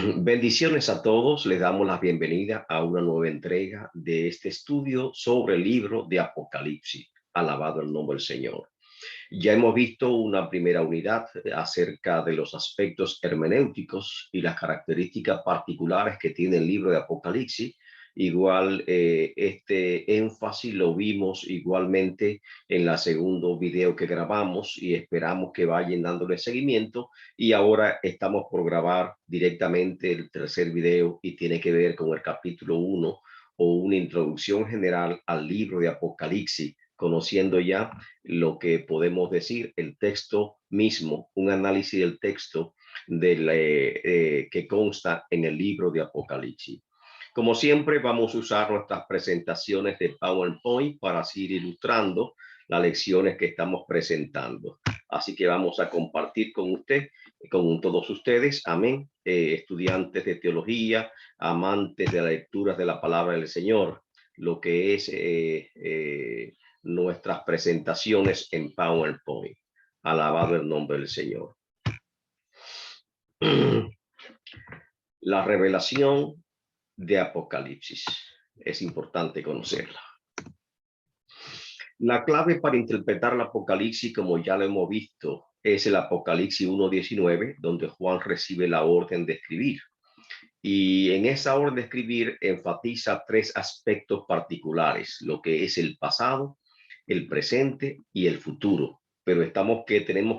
Bendiciones a todos, les damos la bienvenida a una nueva entrega de este estudio sobre el libro de Apocalipsis. Alabado el nombre del Señor. Ya hemos visto una primera unidad acerca de los aspectos hermenéuticos y las características particulares que tiene el libro de Apocalipsis. Igual este énfasis lo vimos igualmente en la segundo video que grabamos y esperamos que vayan dándole seguimiento. Y ahora estamos por grabar directamente el tercer video y tiene que ver con el capítulo 1 o una introducción general al libro de Apocalipsis, conociendo ya lo que podemos decir, el texto mismo, un análisis del texto que consta en el libro de Apocalipsis. Como siempre, vamos a usar nuestras presentaciones de PowerPoint para seguir ilustrando las lecciones que estamos presentando. Así que vamos a compartir con usted, con todos ustedes, amén, estudiantes de teología, amantes de las lecturas de la palabra del Señor, lo que es nuestras presentaciones en PowerPoint. Alabado el nombre del Señor. La revelación de Apocalipsis. Es importante conocerla. La clave para interpretar el Apocalipsis, como ya lo hemos visto, es el Apocalipsis 1:19, donde Juan recibe la orden de escribir. Y en esa orden de escribir enfatiza tres aspectos particulares, lo que es el pasado, el presente y el futuro. Pero tenemos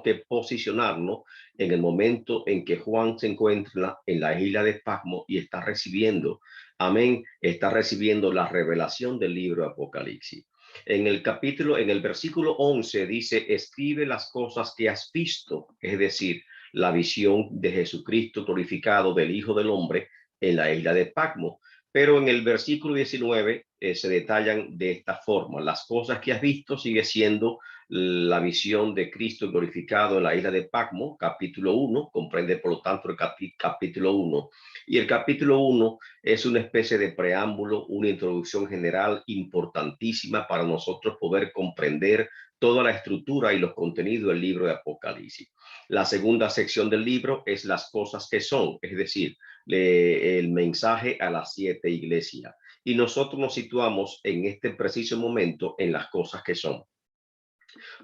que posicionarnos en el momento en que Juan se encuentra en la isla de Patmos y está recibiendo, amén, está recibiendo la revelación del libro de Apocalipsis. En el versículo 11 dice, escribe las cosas que has visto, es decir, la visión de Jesucristo glorificado del Hijo del Hombre en la isla de Patmos. Pero en el versículo 19 se detallan de esta forma. Las cosas que has visto sigue siendo la visión de Cristo glorificado en la isla de Patmos, capítulo 1, comprende por lo tanto el capítulo 1. Y el capítulo 1 es una especie de preámbulo, una introducción general importantísima para nosotros poder comprender toda la estructura y los contenidos del libro de Apocalipsis. La segunda sección del libro es las cosas que son, es decir, el mensaje a las 7 iglesias. Y nosotros nos situamos en este preciso momento en las cosas que son.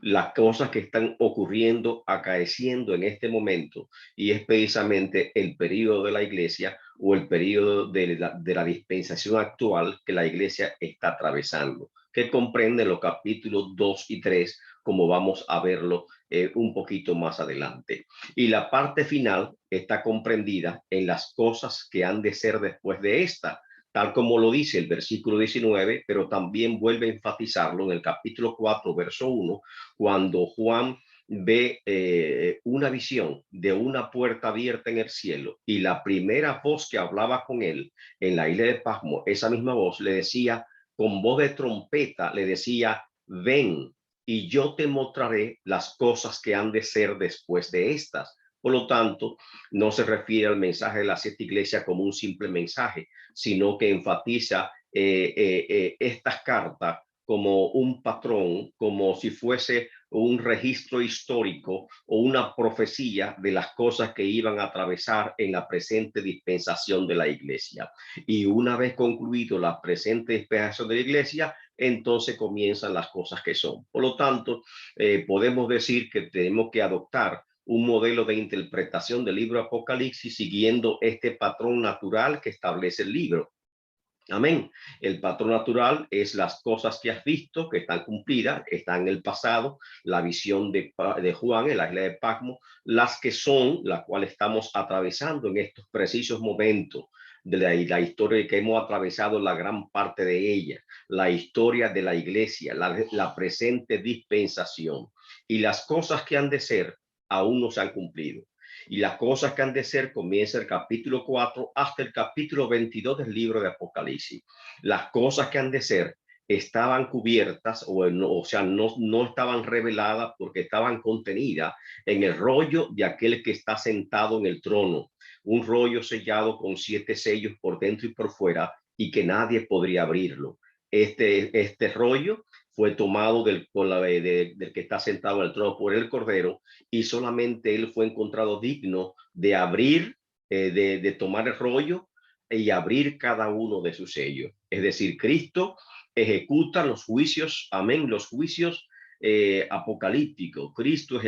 Las cosas que están ocurriendo, acaeciendo en este momento, y es precisamente el periodo de la iglesia o el periodo de la dispensación actual que la iglesia está atravesando, que comprende los capítulos 2 y 3, como vamos a verlo un poquito más adelante. Y la parte final está comprendida en las cosas que han de ser después de esta, tal como lo dice el versículo 19, pero también vuelve a enfatizarlo en el capítulo 4, verso 1, cuando Juan ve una visión de una puerta abierta en el cielo y la primera voz que hablaba con él en la isla de Patmos, esa misma voz le decía, con voz de trompeta, le decía, ven y yo te mostraré las cosas que han de ser después de estas. Por lo tanto, no se refiere al mensaje de las 7 iglesias como un simple mensaje, sino que enfatiza estas cartas como un patrón, como si fuese un registro histórico o una profecía de las cosas que iban a atravesar en la presente dispensación de la iglesia. Y una vez concluido la presente dispensación de la iglesia, entonces comienzan las cosas que son. Por lo tanto, podemos decir que tenemos que adoptar un modelo de interpretación del libro Apocalipsis siguiendo este patrón natural que establece el libro. Amén. El patrón natural es las cosas que has visto, que están cumplidas, que están en el pasado, la visión de Juan en la isla de Patmos, las que son, las cuales estamos atravesando en estos precisos momentos de la historia que hemos atravesado, la gran parte de ella, la historia de la iglesia, la presente dispensación, y las cosas que han de ser aún no se han cumplido. Y las cosas que han de ser comienza el capítulo 4 hasta el capítulo 22 del libro de Apocalipsis. Las cosas que han de ser estaban cubiertas o sea, no estaban reveladas porque estaban contenidas en el rollo de aquel que está sentado en el trono, un rollo sellado con 7 sellos por dentro y por fuera y que nadie podría abrirlo. Este rollo fue tomado del que está sentado en el trono por el Cordero, y solamente él fue encontrado digno de abrir de tomar el rollo y abrir cada uno de sus sellos. Es decir, Cristo ejecuta los juicios, amén, los juicios apocalípticos. Cristo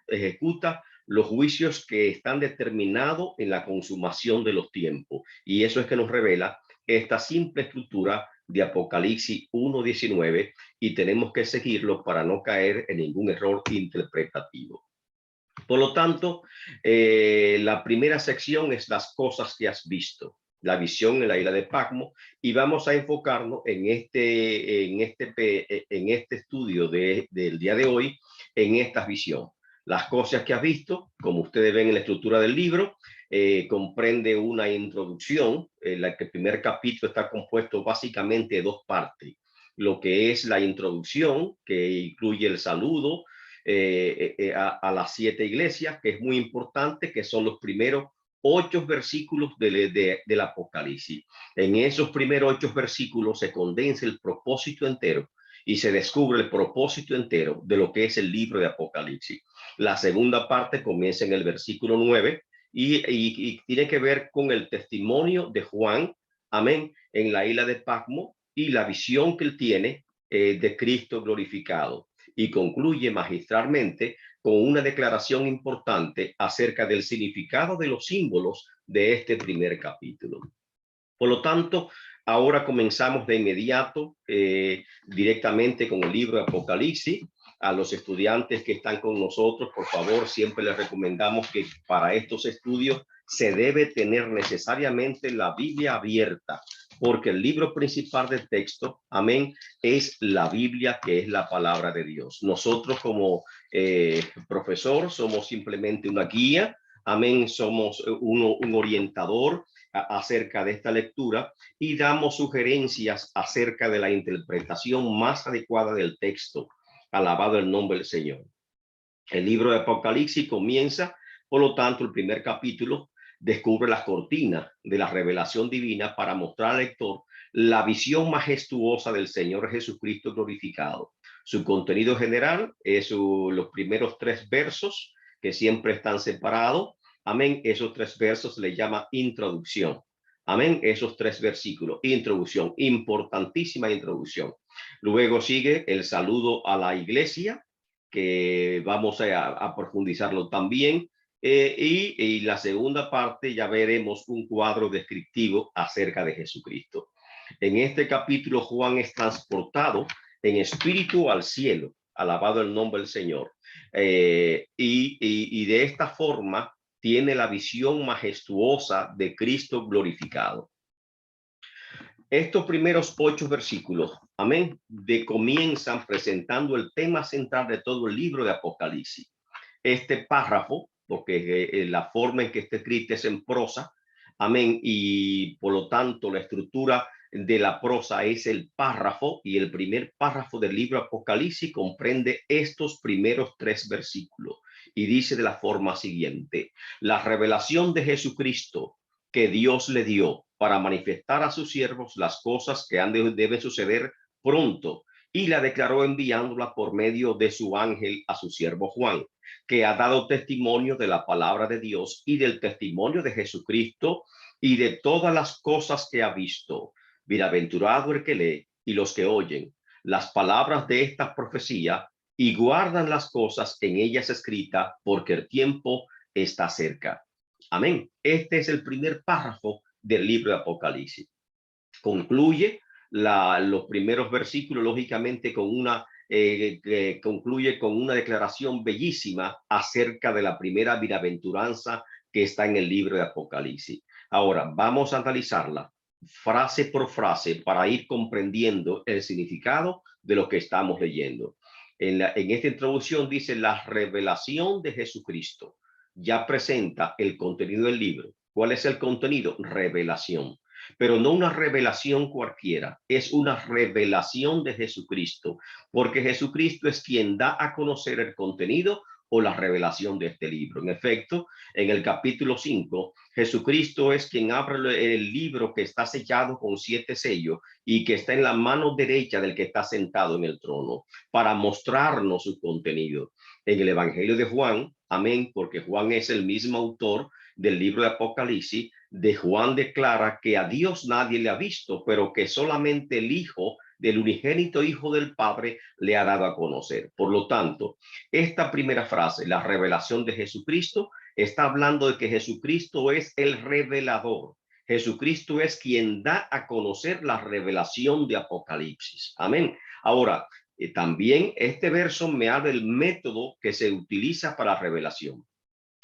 ejecuta los juicios que están determinados en la consumación de los tiempos. Y eso es que nos revela esta simple estructura de Apocalipsis 1:19, y tenemos que seguirlo para no caer en ningún error interpretativo. Por lo tanto, la primera sección es las cosas que has visto, la visión en la isla de Patmos, y vamos a enfocarnos en este estudio del día de hoy, en esta visión. Las cosas que has visto, como ustedes ven en la estructura del libro, comprende una introducción. El primer capítulo está compuesto básicamente de dos partes. Lo que es la introducción, que incluye el saludo a las 7 iglesias, que es muy importante, que son los primeros 8 versículos del Apocalipsis. En esos primeros 8 versículos se condensa el propósito entero y se descubre el propósito entero de lo que es el libro de Apocalipsis. La segunda parte comienza en el versículo 9 y tiene que ver con el testimonio de Juan, amén, en la isla de Patmos, y la visión que él tiene de Cristo glorificado. Y concluye magistralmente con una declaración importante acerca del significado de los símbolos de este primer capítulo. Por lo tanto, ahora comenzamos de inmediato directamente con el libro de Apocalipsis. A los estudiantes que están con nosotros, por favor, siempre les recomendamos que para estos estudios se debe tener necesariamente la Biblia abierta, porque el libro principal del texto, amén, es la Biblia, que es la palabra de Dios. Nosotros como profesor somos simplemente una guía, amén, somos un orientador acerca de esta lectura y damos sugerencias acerca de la interpretación más adecuada del texto. Alabado el nombre del Señor. El libro de Apocalipsis comienza, por lo tanto, el primer capítulo descubre las cortinas de la revelación divina para mostrar al lector la visión majestuosa del Señor Jesucristo glorificado. Su contenido general es los primeros 3 versos que siempre están separados. Amén. Esos 3 versos le llama introducción. Amén. Esos 3 versículos, introducción, importantísima introducción. Luego sigue el saludo a la iglesia, que vamos a profundizarlo también. Y la segunda parte ya veremos un cuadro descriptivo acerca de Jesucristo. En este capítulo Juan es transportado en espíritu al cielo. Alabado el nombre del Señor. Y de esta forma tiene la visión majestuosa de Cristo glorificado. Estos primeros 8 versículos, amén, comienzan presentando el tema central de todo el libro de Apocalipsis. Este párrafo, porque la forma en que está escrito es en prosa, amén, y por lo tanto la estructura de la prosa es el párrafo, y el primer párrafo del libro Apocalipsis comprende estos primeros 3 versículos, y dice de la forma siguiente: la revelación de Jesucristo que Dios le dio para manifestar a sus siervos las cosas que deben suceder pronto, y la declaró enviándola por medio de su ángel a su siervo Juan, que ha dado testimonio de la palabra de Dios y del testimonio de Jesucristo y de todas las cosas que ha visto. Bienaventurado el que lee y los que oyen las palabras de esta profecía y guardan las cosas en ellas escritas, porque el tiempo está cerca. Amén. Este es el primer párrafo del libro de Apocalipsis. Concluye los primeros versículos, lógicamente, con que concluye con una declaración bellísima acerca de la primera bienaventuranza que está en el libro de Apocalipsis. Ahora vamos a analizarla frase por frase para ir comprendiendo el significado de lo que estamos leyendo. En esta introducción dice: la revelación de Jesucristo. Ya presenta el contenido del libro. ¿Cuál es el contenido? Revelación. Pero no una revelación cualquiera, es una revelación de Jesucristo, porque Jesucristo es quien da a conocer el contenido o la revelación de este libro. En efecto, en el capítulo 5, Jesucristo es quien abre el libro que está sellado con 7 sellos y que está en la mano derecha del que está sentado en el trono, para mostrarnos su contenido. En el Evangelio de Juan, amén, porque Juan es el mismo autor, del libro de Apocalipsis, de Juan declara que a Dios nadie le ha visto, pero que solamente el Hijo del unigénito Hijo del Padre le ha dado a conocer. Por lo tanto, esta primera frase, la revelación de Jesucristo, está hablando de que Jesucristo es el revelador. Jesucristo es quien da a conocer la revelación de Apocalipsis. Amén. Ahora, también este verso me habla del método que se utiliza para la revelación.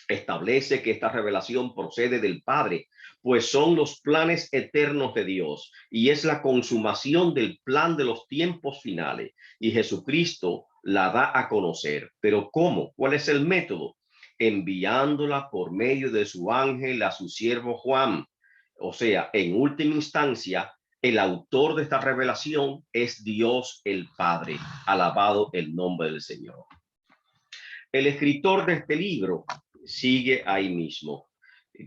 Establece que esta revelación procede del Padre, pues son los planes eternos de Dios y es la consumación del plan de los tiempos finales. Y Jesucristo la da a conocer. ¿Pero cómo? ¿Cuál es el método? Enviándola por medio de su ángel a su siervo Juan. O sea, en última instancia, el autor de esta revelación es Dios el Padre. Alabado el nombre del Señor. El escritor de este libro sigue ahí mismo,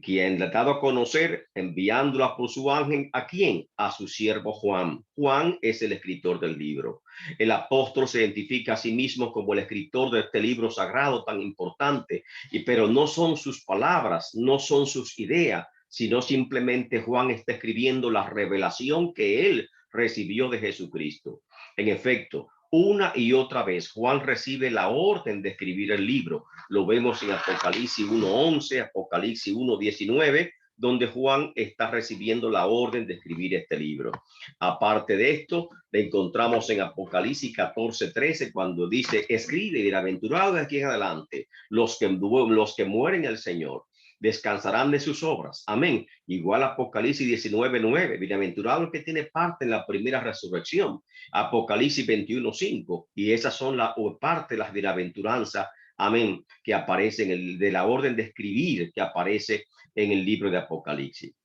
quien le ha dado a conocer enviándola por su ángel. ¿A quién? A su siervo Juan. Juan es el escritor del libro. El apóstol se identifica a sí mismo como el escritor de este libro sagrado tan importante, pero no son sus palabras, no son sus ideas, sino simplemente Juan está escribiendo la revelación que él recibió de Jesucristo. En efecto, una y otra vez Juan recibe la orden de escribir el libro. Lo vemos en Apocalipsis 1:11, Apocalipsis 1:19, donde Juan está recibiendo la orden de escribir este libro. Aparte de esto, le encontramos en Apocalipsis 14:13, cuando dice: escribe, bienaventurado de aquí en adelante los que mueren en el Señor descansarán de sus obras. Amén. Igual Apocalipsis 19:9, bienaventurado el que tiene parte en la primera resurrección. Apocalipsis 21:5, y esas son la parte de las bienaventuranzas, amén, que aparece en de la orden de escribir que aparece en el libro de Apocalipsis.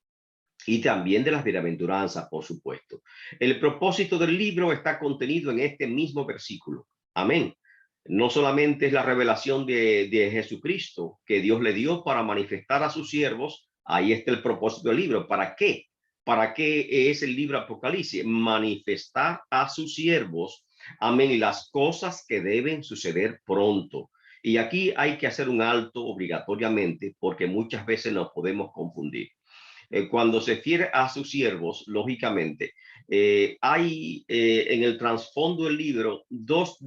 Y también de las bienaventuranzas, por supuesto. El propósito del libro está contenido en este mismo versículo. Amén. No solamente es la revelación de Jesucristo que Dios le dio para manifestar a sus siervos. Ahí está el propósito del libro. ¿Para qué? ¿Para qué es el libro Apocalipsis? Manifestar a sus siervos, amén, las cosas que deben suceder pronto. Y aquí hay que hacer un alto obligatoriamente, porque muchas veces nos podemos confundir. Cuando se refiere a sus siervos, lógicamente, hay en el trasfondo del libro dos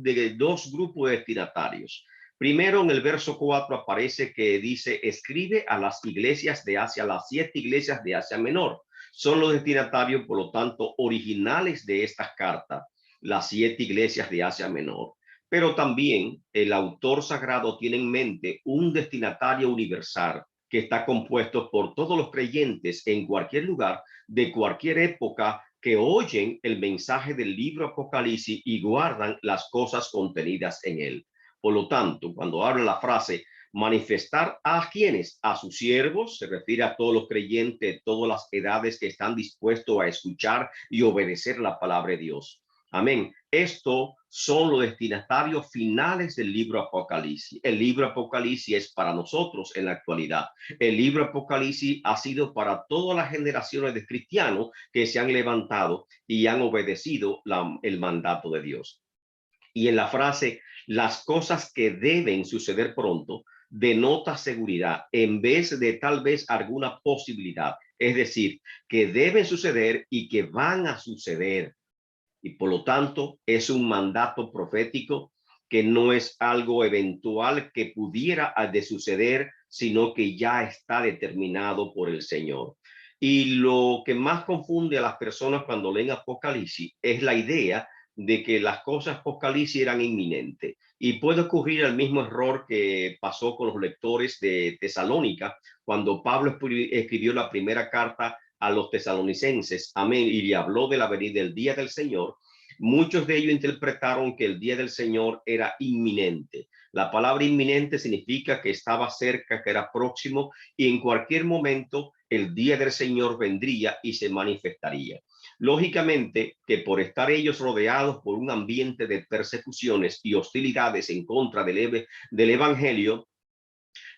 grupos de destinatarios. Primero, en el verso 4 aparece que dice: escribe a las iglesias de Asia, las 7 iglesias de Asia Menor. Son los destinatarios, por lo tanto, originales de estas cartas, las 7 iglesias de Asia Menor. Pero también el autor sagrado tiene en mente un destinatario universal que está compuesto por todos los creyentes en cualquier lugar, de cualquier época, que oyen el mensaje del libro Apocalipsis y guardan las cosas contenidas en él. Por lo tanto, cuando habla la frase manifestar a quienes, a sus siervos, se refiere a todos los creyentes de todas las edades que están dispuestos a escuchar y obedecer la palabra de Dios. Amén. Esto son los destinatarios finales del libro Apocalipsis. El libro Apocalipsis es para nosotros en la actualidad. El libro Apocalipsis ha sido para todas las generaciones de cristianos que se han levantado y han obedecido el mandato de Dios. Y en la frase, las cosas que deben suceder pronto, denota seguridad en vez de tal vez alguna posibilidad. Es decir, que deben suceder y que van a suceder. Y por lo tanto es un mandato profético que no es algo eventual que pudiera de suceder, sino que ya está determinado por el Señor. Y lo que más confunde a las personas cuando leen Apocalipsis es la idea de que las cosas Apocalipsis eran inminentes. Y puede ocurrir el mismo error que pasó con los lectores de Tesalónica cuando Pablo escribió la primera carta a los tesalonicenses, amén, y le habló de la venida del día del Señor. Muchos de ellos interpretaron que el día del Señor era inminente. La palabra inminente significa que estaba cerca, que era próximo, y en cualquier momento el día del Señor vendría y se manifestaría. Lógicamente que por estar ellos rodeados por un ambiente de persecuciones y hostilidades en contra del evangelio,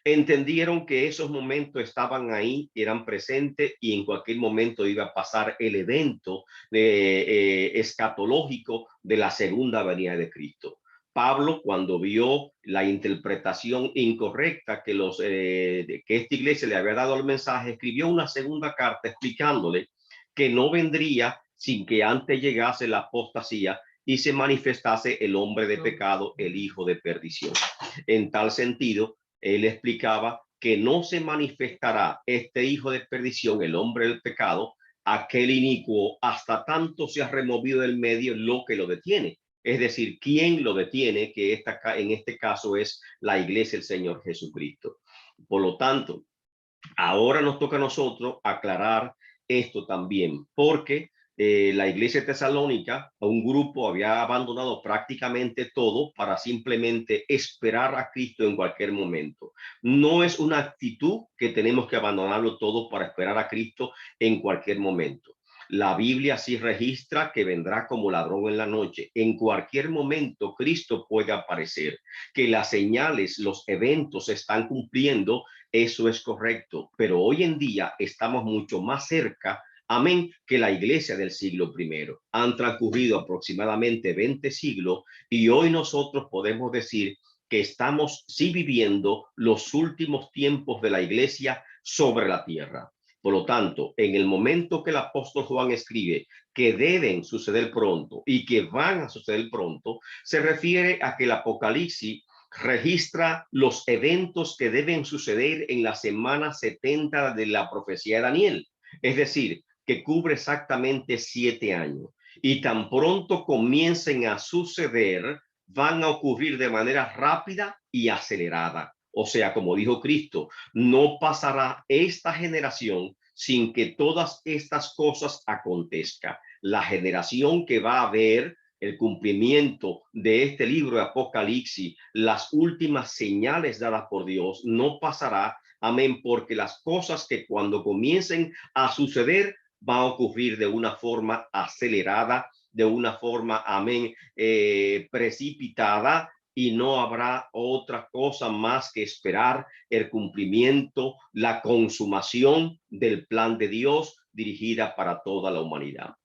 entendieron que esos momentos estaban ahí, eran presentes, y en cualquier momento iba a pasar el evento escatológico de la segunda venida de Cristo. Pablo, cuando vio la interpretación incorrecta que esta iglesia le había dado al mensaje, escribió una segunda carta explicándole que no vendría sin que antes llegase la apostasía y se manifestase el hombre de pecado, el hijo de perdición. En tal sentido, él explicaba que no se manifestará este hijo de perdición, el hombre del pecado, aquel inicuo, hasta tanto se ha removido del medio lo que lo detiene. Es decir, ¿quién lo detiene? Que en este caso es la iglesia del Señor Jesucristo. Por lo tanto, ahora nos toca a nosotros aclarar esto también, porque la iglesia tesalónica, un grupo había abandonado prácticamente todo para simplemente esperar a Cristo en cualquier momento. No es una actitud que tenemos que abandonarlo todo para esperar a Cristo en cualquier momento. La Biblia sí registra que vendrá como ladrón en la noche. En cualquier momento Cristo puede aparecer, que las señales, los eventos se están cumpliendo. Eso es correcto, pero hoy en día estamos mucho más cerca, amén, que la iglesia del siglo primero. Han transcurrido aproximadamente 20 siglos y hoy nosotros podemos decir que estamos sí viviendo los últimos tiempos de la iglesia sobre la tierra. Por lo tanto, en el momento que el apóstol Juan escribe que deben suceder pronto y que van a suceder pronto, se refiere a que el Apocalipsis registra los eventos que deben suceder en la semana 70 de la profecía de Daniel. Es decir, que cubre exactamente 7 años. Y tan pronto comiencen a suceder, van a ocurrir de manera rápida y acelerada. O sea, como dijo Cristo, no pasará esta generación sin que todas estas cosas acontezcan. La generación que va a ver el cumplimiento de este libro de Apocalipsis, las últimas señales dadas por Dios, no pasará, amén, porque las cosas que cuando comiencen a suceder van a ocurrir de una forma acelerada, de una forma, amén, precipitada, y no habrá otra cosa más que esperar el cumplimiento, la consumación del plan de Dios dirigida para toda la humanidad.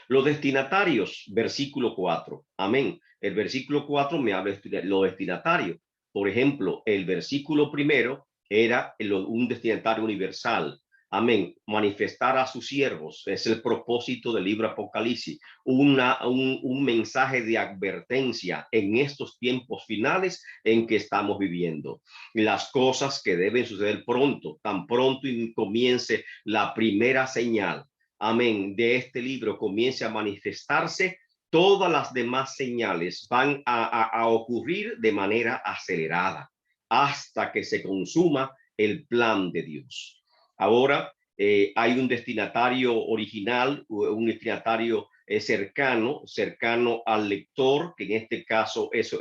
Los destinatarios, versículo 4. Amén. El versículo 4 me habla de los destinatarios. Por ejemplo, el versículo primero era un destinatario universal. Amén. Manifestar a sus siervos es el propósito del libro Apocalipsis. Un mensaje de advertencia en estos tiempos finales en que estamos viviendo. Las cosas que deben suceder pronto, tan pronto y comience la primera señal, amén, de este libro comience a manifestarse, todas las demás señales van a ocurrir de manera acelerada hasta que se consuma el plan de Dios. Ahora hay un destinatario original, un destinatario cercano al lector, que en este caso es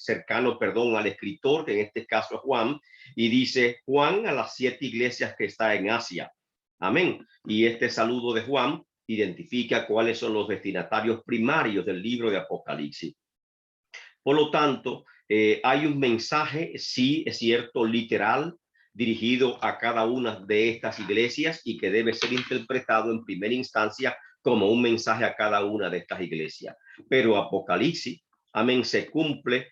cercano, perdón, al escritor, que en este caso es Juan, y dice: Juan a las 7 iglesias que está en Asia. Amén. Y este saludo de Juan identifica cuáles son los destinatarios primarios del libro de Apocalipsis. Por lo tanto, hay un mensaje, sí, es cierto, literal, dirigido a cada una de estas iglesias y que debe ser interpretado en primera instancia como un mensaje a cada una de estas iglesias. Pero Apocalipsis, amén, se cumple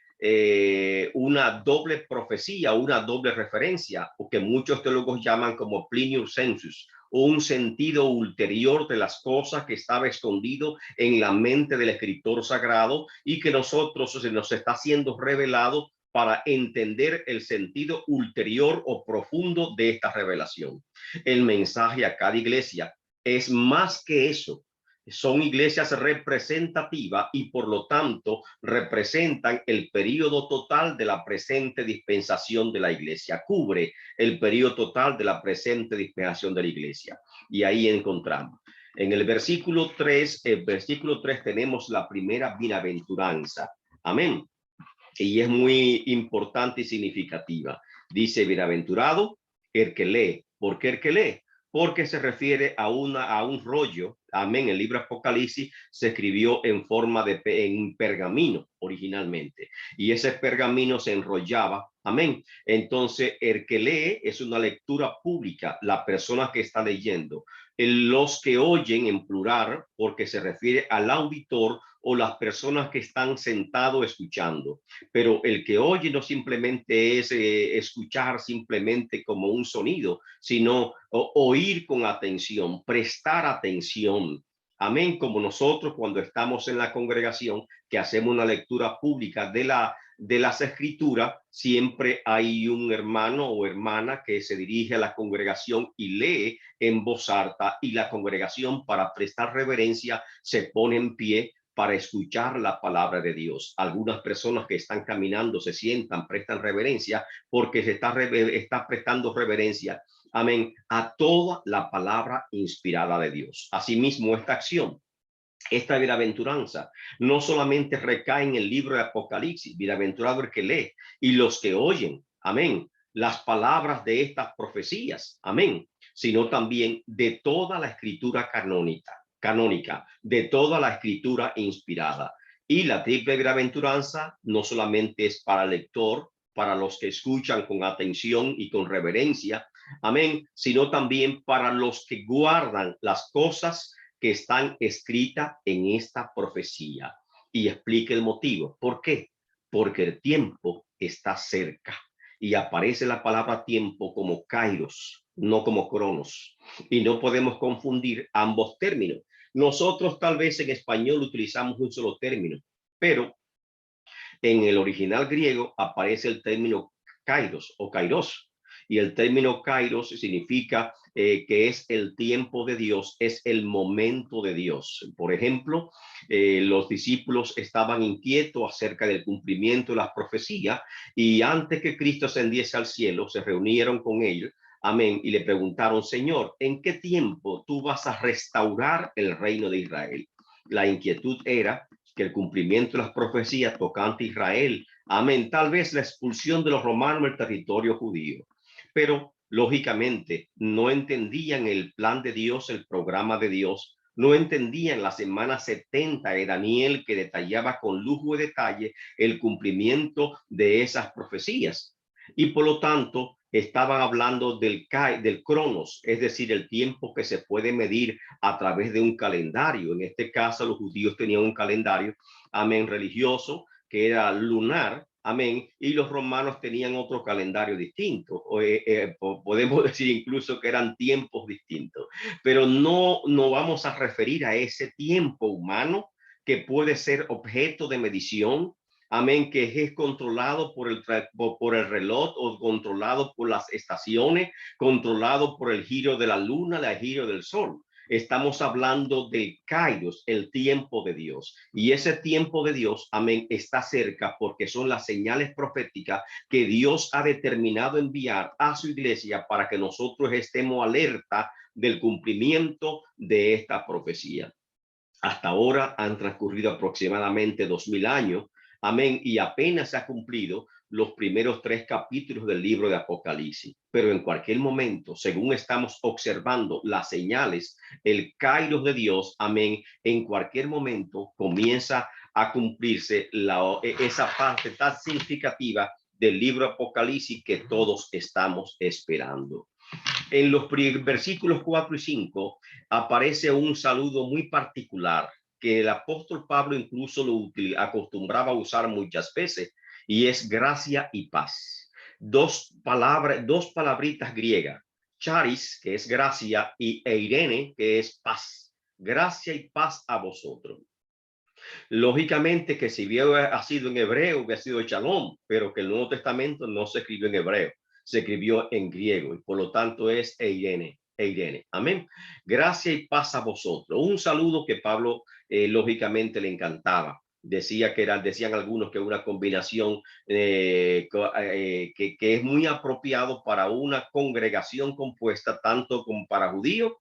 una doble profecía, una doble referencia, que muchos teólogos llaman como plenius sensus, un sentido ulterior de las cosas que estaba escondido en la mente del escritor sagrado y que nosotros se nos está siendo revelado para entender el sentido ulterior o profundo de esta revelación. El mensaje a cada iglesia es más que eso. Son iglesias representativas y por lo tanto representan el periodo total de la presente dispensación de la iglesia. Cubre el periodo total de la presente dispensación de la iglesia. Y ahí encontramos. En el versículo 3 tenemos la primera bienaventuranza. Amén. Y es muy importante y significativa. Dice: bienaventurado el que lee. ¿Por qué el que lee? Porque se refiere a un rollo. Amén. El libro Apocalipsis se escribió en forma en pergamino. originalmente. Y ese pergamino se enrollaba. Amén. Entonces, el que lee es una lectura pública, la persona que está leyendo. Los que oyen en plural, porque se refiere al auditor o las personas que están sentados escuchando. Pero el que oye no simplemente es escuchar simplemente como un sonido, sino oír con atención, prestar atención. Amén, como nosotros cuando estamos en la congregación, que hacemos una lectura pública de las escrituras, siempre hay un hermano o hermana que se dirige a la congregación y lee en voz alta, y la congregación, para prestar reverencia, se pone en pie para escuchar la palabra de Dios. Algunas personas que están caminando se sientan, prestan reverencia, porque se está prestando reverencia, amén, a toda la palabra inspirada de Dios. Asimismo, esta acción, esta bienaventuranza, no solamente recae en el libro de Apocalipsis, bienaventurado el que lee y los que oyen, amén, las palabras de estas profecías, amén, sino también de toda la escritura canónica, de toda la escritura inspirada. Y la triple bienaventuranza no solamente es para el lector, para los que escuchan con atención y con reverencia, amén, sino también para los que guardan las cosas que están escritas en esta profecía. Y explique el motivo. ¿Por qué? Porque el tiempo está cerca. Y aparece la palabra tiempo como kairos, no como cronos. Y no podemos confundir ambos términos. Nosotros tal vez en español utilizamos un solo término, pero en el original griego aparece el término kairos o kairos, y el término kairos significa que es el tiempo de Dios, es el momento de Dios. Por ejemplo, los discípulos estaban inquietos acerca del cumplimiento de las profecías, y antes que Cristo ascendiese al cielo, se reunieron con él, amén, y le preguntaron: Señor, ¿en qué tiempo tú vas a restaurar el reino de Israel? La inquietud era que el cumplimiento de las profecías tocante a Israel, amén, tal vez la expulsión de los romanos del territorio judío, pero lógicamente no entendían el plan de Dios, el programa de Dios, no entendían la semana 70 de Daniel, que detallaba con lujo y detalle el cumplimiento de esas profecías. Y por lo tanto estaban hablando del cronos, es decir, el tiempo que se puede medir a través de un calendario. En este caso, los judíos tenían un calendario, amén, religioso, que era lunar, amén, y los romanos tenían otro calendario distinto. Podemos decir incluso que eran tiempos distintos, pero no vamos a referir a ese tiempo humano que puede ser objeto de medición, amén, que es controlado por el reloj, o controlado por las estaciones, controlado por el giro de la luna, el giro del sol. Estamos hablando del kairos, el tiempo de Dios. Y ese tiempo de Dios, amén, está cerca, porque son las señales proféticas que Dios ha determinado enviar a su iglesia para que nosotros estemos alerta del cumplimiento de esta profecía. Hasta ahora han transcurrido aproximadamente 2000 años, amén, y apenas se ha cumplido los primeros 3 capítulos del libro de Apocalipsis. Pero en cualquier momento, según estamos observando las señales, el kairos de Dios, amén, en cualquier momento comienza a cumplirse esa parte tan significativa del libro de Apocalipsis que todos estamos esperando. En los versículos 4 y 5 aparece un saludo muy particular que el apóstol Pablo incluso lo acostumbraba a usar muchas veces, y es gracia y paz. Dos palabritas griegas: charis, que es gracia, y eirene, que es paz. Gracia y paz a vosotros. Lógicamente que si hubiera sido en hebreo, hubiera sido shalom, pero que el Nuevo Testamento no se escribió en hebreo, se escribió en griego, y por lo tanto es eirene. Eirene. Amén. Gracia y paz a vosotros. Un saludo que Pablo lógicamente le encantaba. Decían algunos que una combinación que es muy apropiado para una congregación compuesta tanto como para judíos,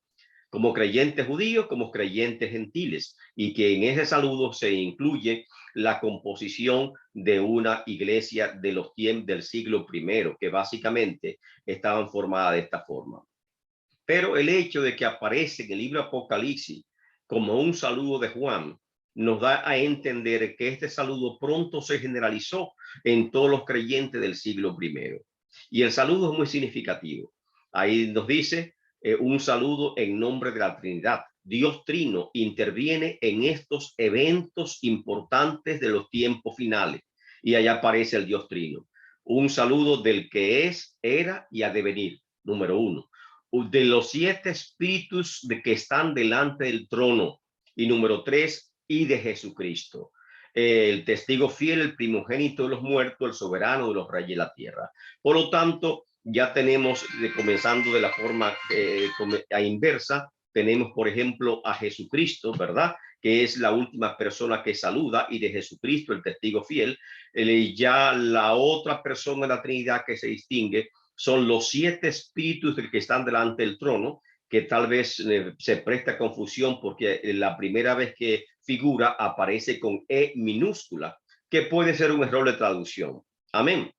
como creyentes judíos, como creyentes gentiles, y que en ese saludo se incluye la composición de una iglesia de los tiempos del siglo I, que básicamente estaban formadas de esta forma. Pero el hecho de que aparece en el libro Apocalipsis como un saludo de Juan, nos da a entender que este saludo pronto se generalizó en todos los creyentes del siglo I. Y el saludo es muy significativo. Ahí nos dice un saludo en nombre de la Trinidad. Dios Trino interviene en estos eventos importantes de los tiempos finales. Y allá aparece el Dios Trino. Un saludo del que es, era y ha de venir. Número 1. De los 7 espíritus de que están delante del trono. Y número 3, y de Jesucristo. El testigo fiel, el primogénito de los muertos, el soberano de los reyes de la tierra. Por lo tanto, ya tenemos, comenzando de la forma inversa, tenemos, por ejemplo, a Jesucristo, ¿verdad? Que es la última persona que saluda, y de Jesucristo, el testigo fiel. Ya la otra persona de la Trinidad que se distingue son los 7 espíritus que están delante del trono, que tal vez se presta confusión porque la primera vez que figura aparece con E minúscula, que puede ser un error de traducción. Amén.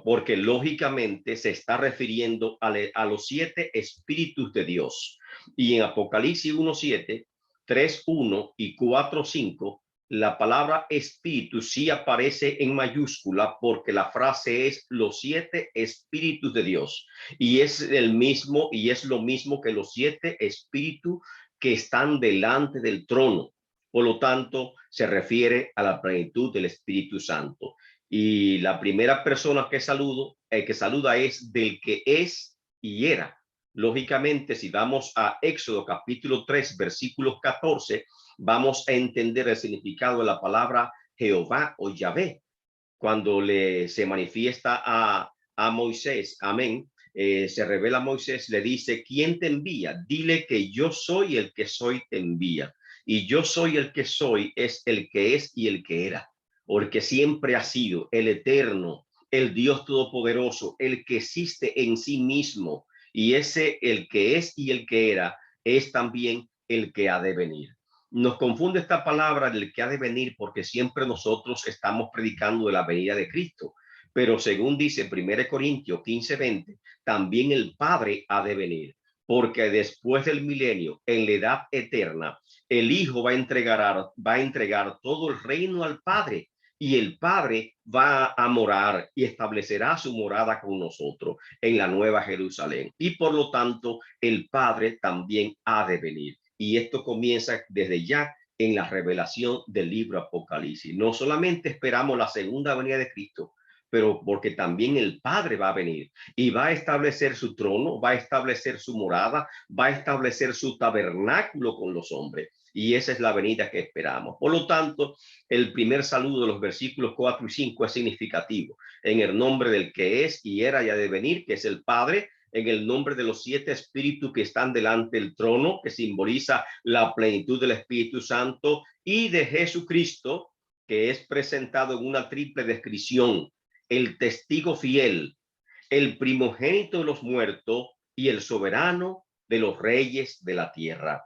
Porque lógicamente se está refiriendo a los 7 espíritus de Dios. Y en Apocalipsis 1:7, 3:1 y 4:5, la palabra espíritu sí aparece en mayúscula porque la frase es los 7 espíritus de Dios. Y es el mismo, y es lo mismo que los 7 espíritus que están delante del trono. Por lo tanto, se refiere a la plenitud del Espíritu Santo. Y la primera persona que saluda es del que es y era. Lógicamente, si vamos a Éxodo capítulo 3, versículos 14, vamos a entender el significado de la palabra Jehová o Yahvé. Cuando se manifiesta a Moisés, amén, se revela a Moisés, le dice, ¿quién te envía? Dile que yo soy el que soy, te envía. Y yo soy el que soy, es el que es y el que era, porque siempre ha sido el eterno, el Dios todopoderoso, el que existe en sí mismo. Y ese, el que es y el que era, es también el que ha de venir. Nos confunde esta palabra del que ha de venir porque siempre nosotros estamos predicando de la venida de Cristo. Pero según dice 1 Corintios 15:20, también el Padre ha de venir, porque después del milenio, en la edad eterna, el Hijo va a entregar todo el reino al Padre, y el Padre va a morar y establecerá su morada con nosotros en la Nueva Jerusalén. Y por lo tanto, el Padre también ha de venir. Y esto comienza desde ya en la revelación del libro Apocalipsis. No solamente esperamos la segunda venida de Cristo, pero porque también el Padre va a venir y va a establecer su trono, va a establecer su morada, va a establecer su tabernáculo con los hombres. Y esa es la venida que esperamos. Por lo tanto, el primer saludo de los versículos 4 y 5 es significativo. En el nombre del que es y era y ha de venir, que es el Padre, en el nombre de los 7 espíritus que están delante del trono, que simboliza la plenitud del Espíritu Santo, y de Jesucristo, que es presentado en una triple descripción: el testigo fiel, el primogénito de los muertos y el soberano de los reyes de la tierra.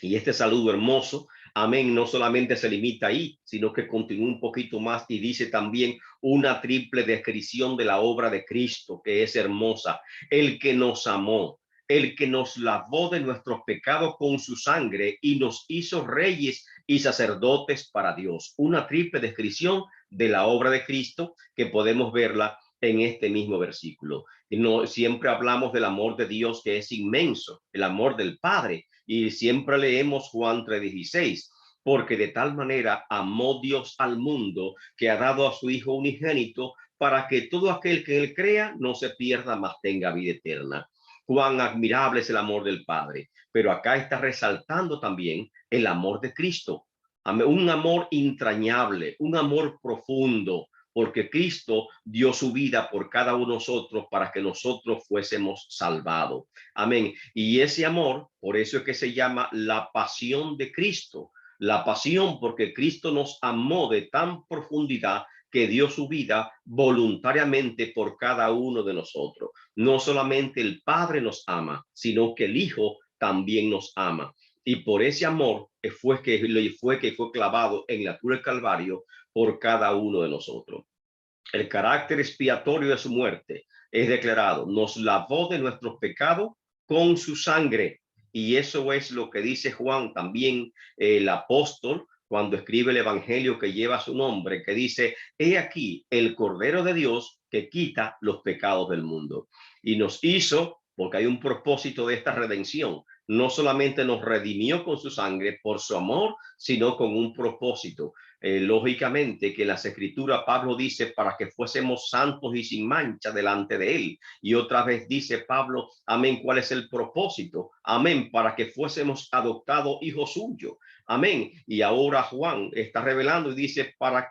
Y este saludo hermoso, amén, no solamente se limita ahí, sino que continúa un poquito más y dice también una triple descripción de la obra de Cristo, que es hermosa: el que nos amó, el que nos lavó de nuestros pecados con su sangre y nos hizo reyes y sacerdotes para Dios. Una triple descripción de la obra de Cristo que podemos verla en este mismo versículo. Y no siempre hablamos del amor de Dios, que es inmenso, el amor del Padre, y siempre leemos Juan 3:16, porque de tal manera amó Dios al mundo que ha dado a su Hijo unigénito, para que todo aquel que en él crea no se pierda, mas tenga vida eterna. Cuán admirable es el amor del Padre, pero acá está resaltando también el amor de Cristo, un amor entrañable, un amor profundo, porque Cristo dio su vida por cada uno de nosotros para que nosotros fuésemos salvados. Amén. Y ese amor, por eso es que se llama la pasión de Cristo. La pasión porque Cristo nos amó de tan profundidad que dio su vida voluntariamente por cada uno de nosotros. No solamente el Padre nos ama, sino que el Hijo también nos ama. Y por ese amor fue que fue clavado en la cruz del Calvario por cada uno de nosotros. El carácter expiatorio de su muerte es declarado: nos lavó de nuestros pecados con su sangre y eso es lo que dice Juan también, el apóstol, cuando escribe el evangelio que lleva su nombre, que dice: he aquí el Cordero de Dios que quita los pecados del mundo. Y nos hizo, porque hay un propósito de esta redención, no solamente nos redimió con su sangre por su amor, sino con un propósito. Lógicamente que en las escrituras Pablo dice para que fuésemos santos y sin mancha delante de él. Y otra vez dice Pablo, amén, ¿cuál es el propósito? Amén, para que fuésemos adoptados hijos suyos. Amén. Y ahora Juan está revelando y dice para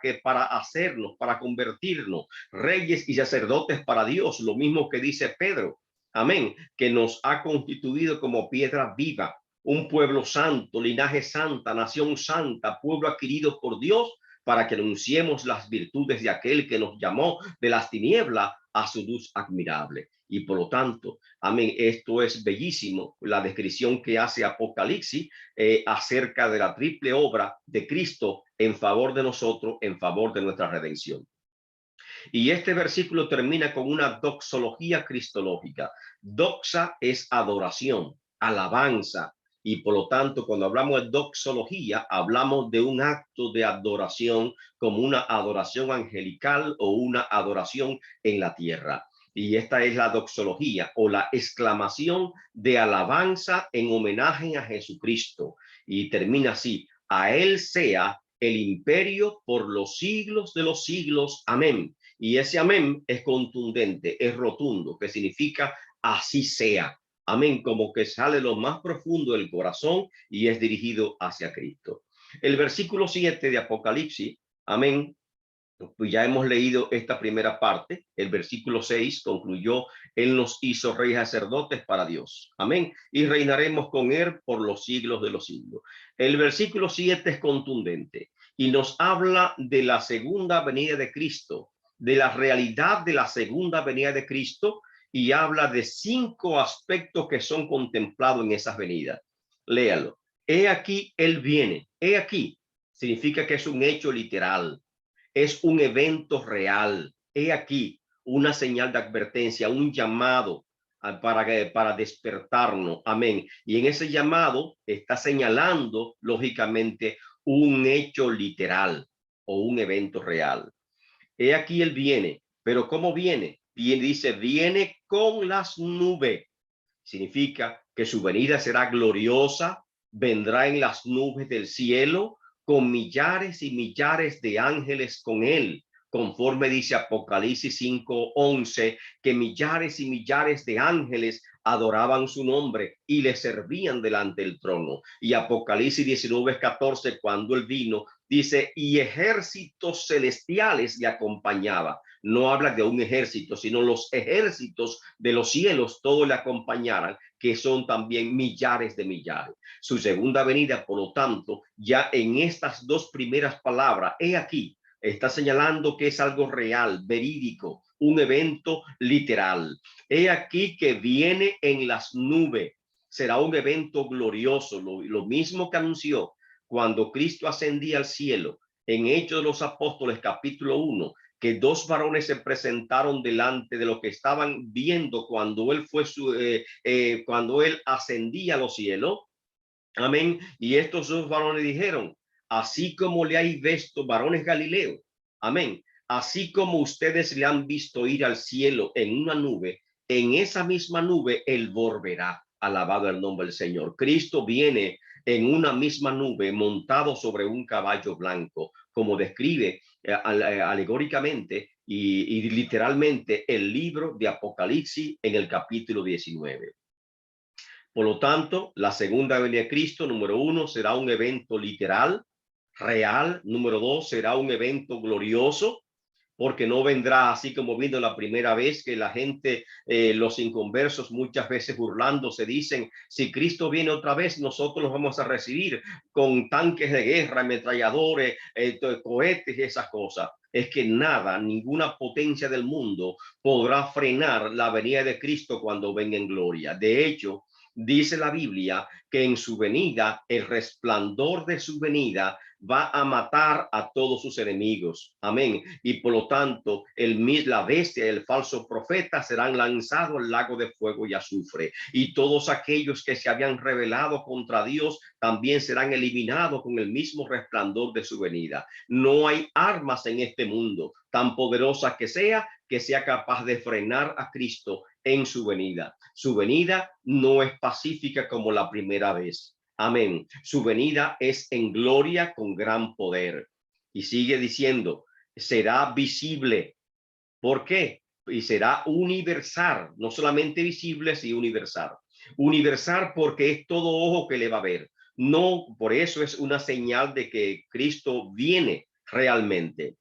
hacernos, para convertirnos reyes y sacerdotes para Dios, lo mismo que dice Pedro. Amén, que nos ha constituido como piedra viva, un pueblo santo, linaje santa, nación santa, pueblo adquirido por Dios, para que anunciemos las virtudes de aquel que nos llamó de las tinieblas a su luz admirable. Y por lo tanto, amén, esto es bellísimo, la descripción que hace Apocalipsis acerca de la triple obra de Cristo en favor de nosotros, en favor de nuestra redención. Y este versículo termina con una doxología cristológica. Doxa es adoración, alabanza, y por lo tanto, cuando hablamos de doxología, hablamos de un acto de adoración como una adoración angelical o una adoración en la tierra. Y esta es la doxología o la exclamación de alabanza en homenaje a Jesucristo. Y termina así: a él sea el imperio por los siglos de los siglos. Amén. Y ese amén es contundente, es rotundo, que significa así sea. Amén, como que sale lo más profundo del corazón y es dirigido hacia Cristo. El versículo 7 de Apocalipsis, amén, pues ya hemos leído esta primera parte. El versículo 6 concluyó: él nos hizo reyes sacerdotes para Dios. Amén. Y reinaremos con él por los siglos de los siglos. El versículo 7 es contundente y nos habla de la segunda venida de Cristo, de la realidad de la segunda venida de Cristo, y habla de 5 aspectos que son contemplados en esas venidas. Léalo. He aquí, él viene. He aquí significa que es un hecho literal, es un evento real. He aquí una señal de advertencia, un llamado para despertarnos. Amén. Y en ese llamado está señalando, lógicamente, un hecho literal o un evento real. He aquí él viene, pero ¿cómo viene? Bien, dice, viene con las nubes. Significa que su venida será gloriosa, vendrá en las nubes del cielo, con millares y millares de ángeles con él, conforme dice Apocalipsis 5:11, que millares y millares de ángeles adoraban su nombre y le servían delante del trono. Y Apocalipsis 19:14, cuando él vino, dice, y ejércitos celestiales le acompañaban. No habla de un ejército, sino los ejércitos de los cielos, todos le acompañaran, que son también millares de millares. Su segunda venida, por lo tanto, ya en estas 2 primeras palabras, he aquí, está señalando que es algo real, verídico, un evento literal. He aquí que viene en las nubes. Será un evento glorioso, lo mismo que anunció cuando Cristo ascendía al cielo en Hechos de los Apóstoles capítulo 1, que 2 varones se presentaron delante de lo que estaban viendo cuando él cuando él ascendía a los cielos. Amén. Y estos 2 varones dijeron: así como le hay visto, varones Galileo, amén, así como ustedes le han visto ir al cielo en una nube, en esa misma nube él volverá. Alabado el nombre del Señor. Cristo viene en una misma nube montado sobre un caballo blanco, como describe alegóricamente y literalmente el libro de Apocalipsis en el capítulo 19. Por lo tanto, la segunda venida de Cristo, número 1, será un evento literal, real. Número 2, será un evento glorioso, porque no vendrá así como vino la primera vez, que la gente, los inconversos, muchas veces burlándose, dicen: si Cristo viene otra vez, nosotros los vamos a recibir con tanques de guerra, ametralladores, cohetes y esas cosas. Es que nada, ninguna potencia del mundo podrá frenar la venida de Cristo cuando venga en gloria. De hecho, dice la Biblia que en su venida, el resplandor de su venida va a matar a todos sus enemigos. Amén. Y por lo tanto, la bestia y el falso profeta serán lanzados al lago de fuego y azufre. Y todos aquellos que se habían rebelado contra Dios también serán eliminados con el mismo resplandor de su venida. No hay armas en este mundo, tan poderosa que sea capaz de frenar a Cristo en su venida. Su venida no es pacífica como la primera vez. Amén. Su venida es en gloria con gran poder. Y sigue diciendo, será visible. ¿Por qué? Y será universal, no solamente visible, sino universal. Universal porque es todo ojo que le va a ver. No, por eso es una señal de que Cristo viene realmente.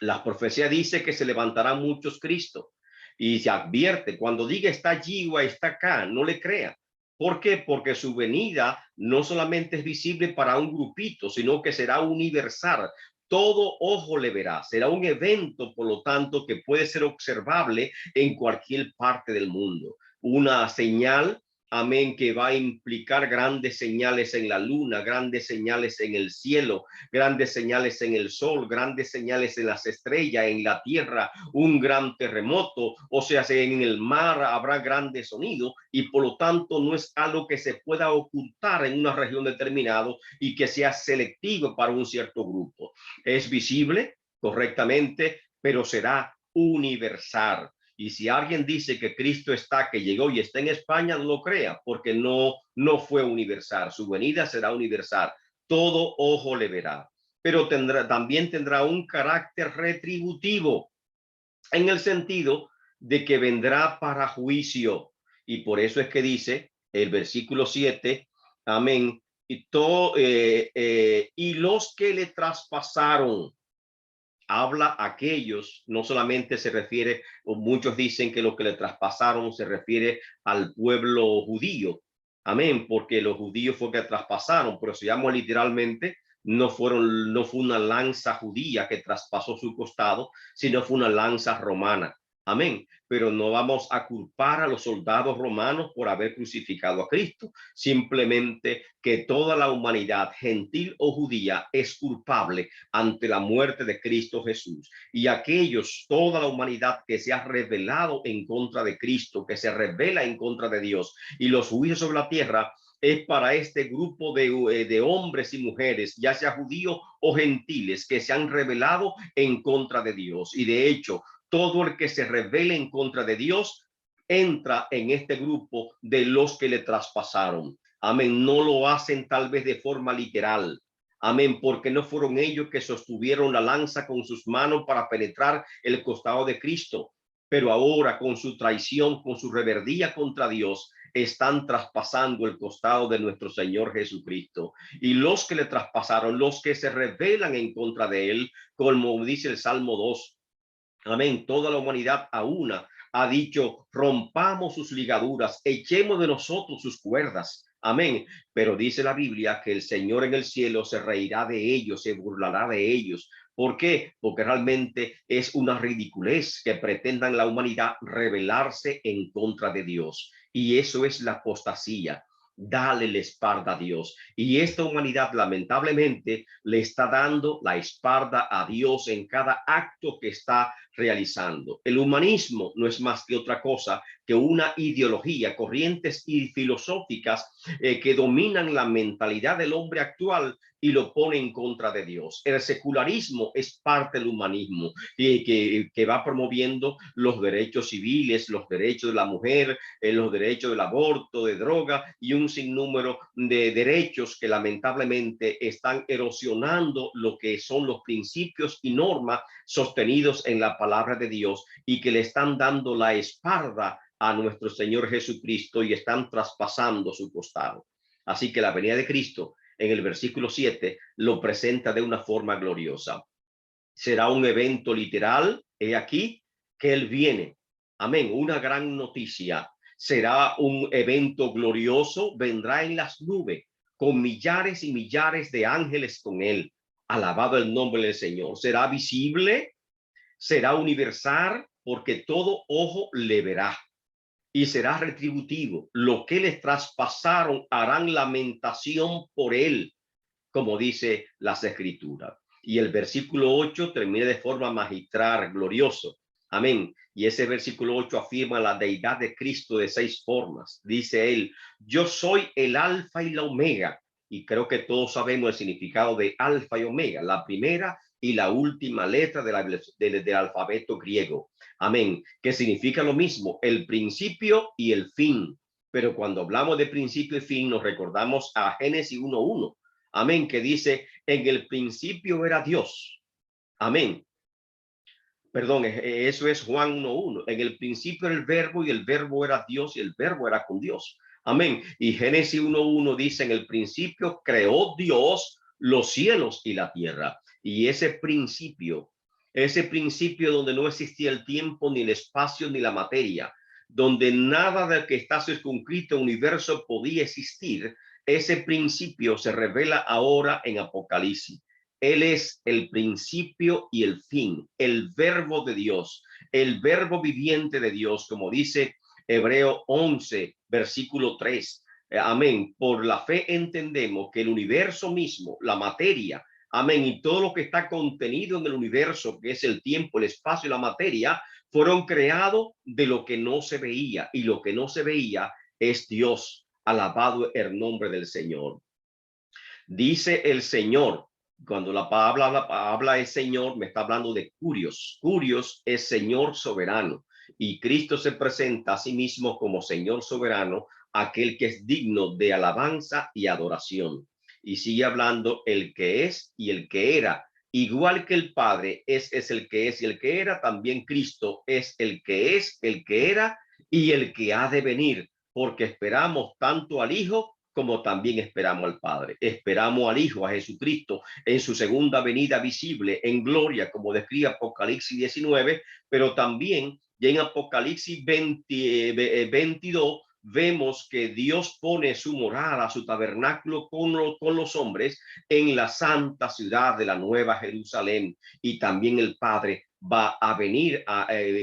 La profecía dice que se levantarán muchos Cristo y se advierte cuando diga está allí o está acá, no le crea. ¿Por qué? Porque su venida no solamente es visible para un grupito, sino que será universal. Todo ojo le verá. Será un evento, por lo tanto, que puede ser observable en cualquier parte del mundo. Una señal, amén, que va a implicar grandes señales en la luna, grandes señales en el cielo, grandes señales en el sol, grandes señales en las estrellas, en la tierra, un gran terremoto, o sea, en el mar habrá grandes sonidos y por lo tanto no es algo que se pueda ocultar en una región determinada y que sea selectivo para un cierto grupo. Es visible correctamente, pero será universal. Y si alguien dice que Cristo está, que llegó y está en España, no lo crea, porque no fue universal. Su venida será universal. Todo ojo le verá, pero también tendrá un carácter retributivo en el sentido de que vendrá para juicio. Y por eso es que dice el versículo 7, amén, y los que le traspasaron. Habla a aquellos, no solamente se refiere, o muchos dicen que lo que le traspasaron se refiere al pueblo judío, amén, porque los judíos fue que traspasaron, pero se llama literalmente, no fue una lanza judía que traspasó su costado, sino fue una lanza romana. Amén. Pero no vamos a culpar a los soldados romanos por haber crucificado a Cristo. Simplemente que toda la humanidad, gentil o judía, es culpable ante la muerte de Cristo Jesús. Y aquellos, toda la humanidad que se ha rebelado en contra de Cristo, que se rebela en contra de Dios, y los juicios sobre la tierra es para este grupo de hombres y mujeres, ya sea judíos o gentiles, que se han rebelado en contra de Dios. Y de hecho, todo el que se rebele en contra de Dios entra en este grupo de los que le traspasaron. Amén. No lo hacen tal vez de forma literal. Amén, porque no fueron ellos que sostuvieron la lanza con sus manos para penetrar el costado de Cristo, pero ahora con su traición, con su rebeldía contra Dios, están traspasando el costado de nuestro Señor Jesucristo. Y los que le traspasaron, los que se rebelan en contra de él, como dice el Salmo 2, amén, toda la humanidad a una ha dicho, rompamos sus ligaduras, echemos de nosotros sus cuerdas. Amén. Pero dice la Biblia que el Señor en el cielo se reirá de ellos, se burlará de ellos. ¿Por qué? Porque realmente es una ridiculez que pretendan la humanidad rebelarse en contra de Dios. Y eso es la apostasía. Dale la espalda a Dios. Y esta humanidad lamentablemente le está dando la espalda a Dios en cada acto que está realizando. El humanismo no es más que otra cosa que una ideología, corrientes y filosóficas que dominan la mentalidad del hombre actual y lo pone en contra de Dios. El secularismo es parte del humanismo que va promoviendo los derechos civiles, los derechos de la mujer, los derechos del aborto, de droga y un sinnúmero de derechos que lamentablemente están erosionando lo que son los principios y normas sostenidos en la palabra de Dios y que le están dando la espalda a nuestro Señor Jesucristo y están traspasando su costado. Así que la venida de Cristo en el versículo 7 lo presenta de una forma gloriosa. Será un evento literal, he aquí que Él viene. Amén, una gran noticia. Será un evento glorioso, vendrá en las nubes con millares y millares de ángeles con Él. Alabado el nombre del Señor. Será visible, será universal, porque todo ojo le verá. y será retributivo. Lo que les traspasaron harán lamentación por él, como dice las escrituras. Y el versículo 8 termina de forma magistral, glorioso. Amén. Y ese versículo 8 afirma la deidad de Cristo de 6 formas. Dice él, yo soy el alfa y la omega. Y creo que todos sabemos el significado de alfa y omega, la primera y la última letra del alfabeto griego. Amén. Que significa lo mismo, el principio y el fin. Pero cuando hablamos de principio y fin, nos recordamos a Génesis 1:1. Amén, que dice, en el principio era Dios. Amén. Perdón, eso es Juan 1:1. En el principio era el verbo y el verbo era Dios y el verbo era con Dios. Amén. Y Génesis 1:1 dice, en el principio creó Dios los cielos y la tierra. Y ese principio donde no existía el tiempo, ni el espacio, ni la materia, donde nada de que está circunscrito al universo podía existir, ese principio se revela ahora en Apocalipsis. Él es el principio y el fin, el verbo de Dios, el verbo viviente de Dios, como dice Hebreo 11, versículo 3. Amén. Por la fe entendemos que el universo mismo, la materia, amén, y todo lo que está contenido en el universo, que es el tiempo, el espacio y la materia, fueron creados de lo que no se veía, y lo que no se veía es Dios. Alabado el nombre del Señor. Dice el Señor, cuando la palabra habla el Señor, me está hablando de Curios. Curios es Señor soberano, y Cristo se presenta a sí mismo como Señor soberano, aquel que es digno de alabanza y adoración. Y sigue hablando el que es y el que era. Igual que el Padre es el que es y el que era, también Cristo es, el que era y el que ha de venir, porque esperamos tanto al Hijo como también esperamos al Padre. Esperamos al Hijo, a Jesucristo, en su segunda venida visible en gloria, como describe Apocalipsis 19, pero también ya en Apocalipsis 22 vemos que Dios pone su morada, su tabernáculo con los hombres en la santa ciudad de la Nueva Jerusalén, y también el Padre va a venir,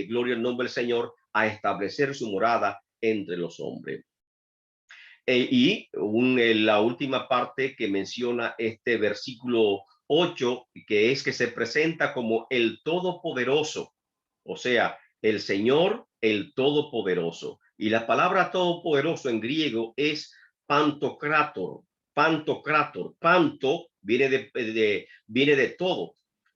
gloria al nombre del Señor, a establecer su morada entre los hombres. La última parte que menciona este versículo 8, que es que se presenta como el Todopoderoso, o sea, el Señor, el Todopoderoso. Y la palabra Todopoderoso en griego es Pantocrator, Pantocrator. Panto viene de todo.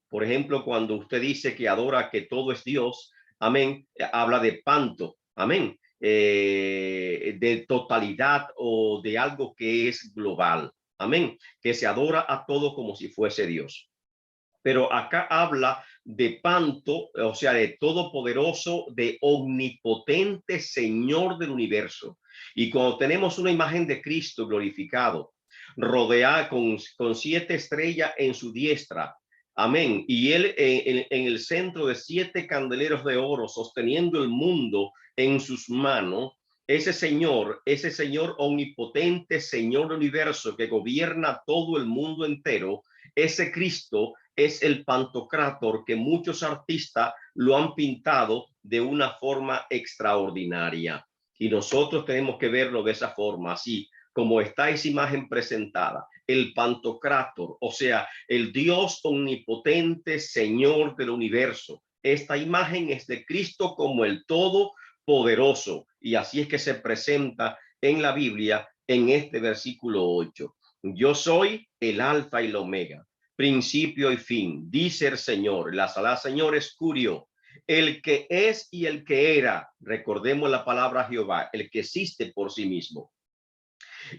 Por ejemplo, cuando usted dice que adora que todo es Dios, amén, habla de panto, amén, de totalidad o de algo que es global, amén, que se adora a todo como si fuese Dios. Pero acá habla de panto, o sea, de todopoderoso, de omnipotente Señor del universo. Y cuando tenemos una imagen de Cristo glorificado, rodeada con 7 estrellas en su diestra, amén, y él en el centro de 7 candeleros de oro, sosteniendo el mundo en sus manos, ese señor omnipotente, Señor del universo, que gobierna todo el mundo entero, ese Cristo es el Pantocrator, que muchos artistas lo han pintado de una forma extraordinaria. Y nosotros tenemos que verlo de esa forma, así como está esa imagen presentada, el Pantocrator, o sea, el Dios omnipotente, Señor del universo. Esta imagen es de Cristo como el Todopoderoso, y así es que se presenta en la Biblia en este versículo 8. Yo soy el alfa y el omega, principio y fin, dice el Señor. La sala Señor es Curio, el que es y el que era. Recordemos la palabra Jehová, el que existe por sí mismo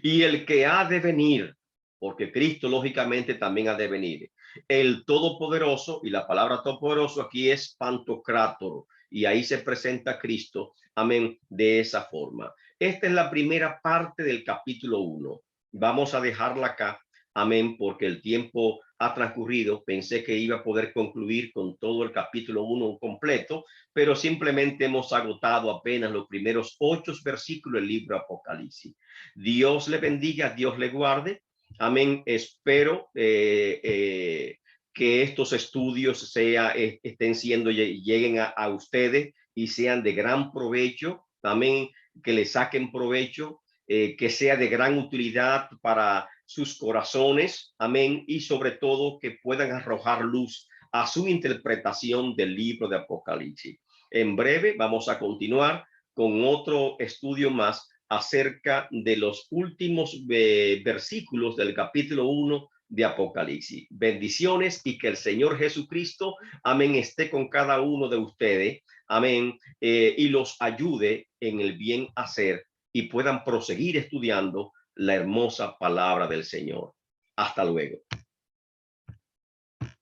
y el que ha de venir, porque Cristo lógicamente también ha de venir. El Todopoderoso, y la palabra Todopoderoso aquí es Pantocrátor, y ahí se presenta Cristo, amén, de esa forma. Esta es la primera parte del capítulo 1. Vamos a dejarla acá, amén, porque el tiempo ha transcurrido. Pensé que iba a poder concluir con todo el capítulo 1 completo, pero simplemente hemos agotado apenas los primeros 8 versículos del libro Apocalipsis. Dios le bendiga, Dios le guarde. Amén. Espero que estos estudios estén siendo, lleguen a ustedes y sean de gran provecho. También que le saquen provecho, que sea de gran utilidad para sus corazones, amén, y sobre todo que puedan arrojar luz a su interpretación del libro de Apocalipsis. En breve vamos a continuar con otro estudio más acerca de los últimos versículos del capítulo 1 de Apocalipsis. Bendiciones y que el Señor Jesucristo, amén, esté con cada uno de ustedes, amén, y los ayude en el bien hacer y puedan proseguir estudiando la hermosa palabra del Señor. Hasta luego.